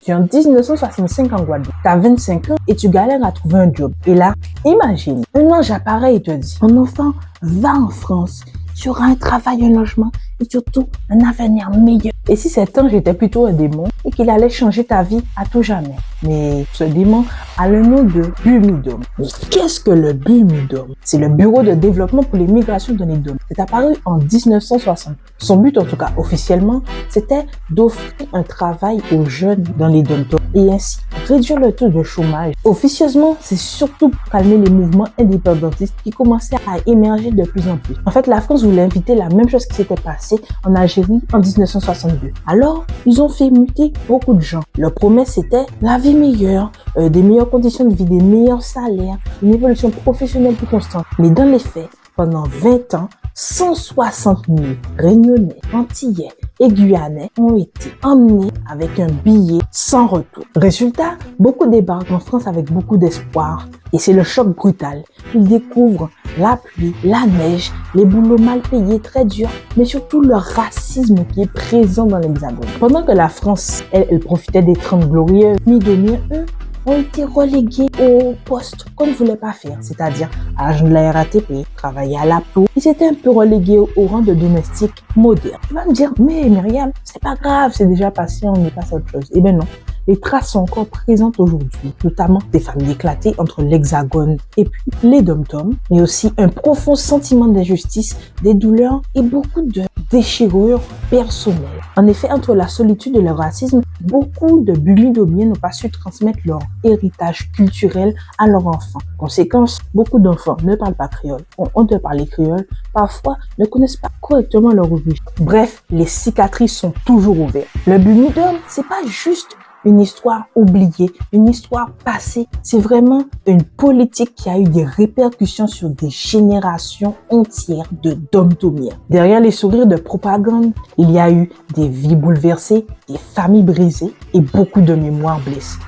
Tu es en 1965 en Guadeloupe, tu as 25 ans et tu galères à trouver un job. Et là, imagine, un ange apparaît et te dit, mon enfant, va en France, tu auras un travail, un logement et surtout un avenir meilleur. Et si cet ange était plutôt un démon et qu'il allait changer ta vie à tout jamais? Mais ce démon a le nom de Bumidum. Mais qu'est-ce que le Bumidum? C'est le Bureau de développement pour les migrations dans les DOM. C'est apparu en 1960. Son but, en tout cas officiellement, c'était d'offrir un travail aux jeunes dans les DOM et ainsi réduire le taux de chômage. Officieusement, c'est surtout pour calmer les mouvements indépendantistes qui commençaient à émerger de plus en plus. En fait, la France voulait éviter la même chose qui s'était passée en Algérie en 1962. Alors, ils ont fait muter beaucoup de gens. Leur promesse, c'était la vie meilleure, des meilleures conditions de vie, des meilleurs salaires, une évolution professionnelle plus constante. Mais dans les faits, pendant 20 ans, 160 000 Réunionnais, Antillais et Guyanais ont été emmenés avec un billet sans retour. Résultat, beaucoup débarquent en France avec beaucoup d'espoir. Et c'est le choc brutal. Ils découvrent la pluie, la neige, les boulots mal payés, très durs, mais surtout le racisme qui est présent dans l'Hexagone. Pendant que la France, elle profitait des 30 glorieux, Midoniens, eux, ont été relégués au poste qu'on ne voulait pas faire, c'est-à-dire agent de la RATP, travailler à l'APTO. Ils étaient un peu relégués au rang de domestiques modernes. Tu vas me dire, mais Myriam, c'est pas grave, c'est déjà passé, on y passe à autre chose. Eh bien non. Les traces sont encore présentes aujourd'hui, notamment des familles éclatées entre l'Hexagone et puis les dom-toms, mais aussi un profond sentiment d'injustice, des douleurs et beaucoup de déchirures personnelles. En effet, entre la solitude et le racisme, beaucoup de Bumidomiens n'ont pas su transmettre leur héritage culturel à leurs enfants. Conséquence, beaucoup d'enfants ne parlent pas créole, ont honte de parler créole, parfois ne connaissent pas correctement leur origine. Bref, les cicatrices sont toujours ouvertes. Le Bumidom, c'est pas juste une histoire oubliée, une histoire passée. C'est vraiment une politique qui a eu des répercussions sur des générations entières de dom-tomiens. Derrière les sourires de propagande, il y a eu des vies bouleversées, des familles brisées et beaucoup de mémoires blessées.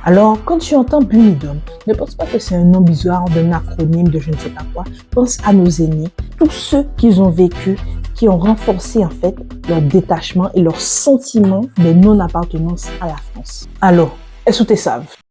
Alors, quand tu entends Bumidom, ne pense pas que c'est un nom bizarre d'un acronyme de je ne sais pas quoi. Pense à nos aînés, tous ceux qu'ils ont vécu, qui ont renforcé en fait leur détachement et leur sentiment de non-appartenance à la France. Alors, est-ce que tu savent?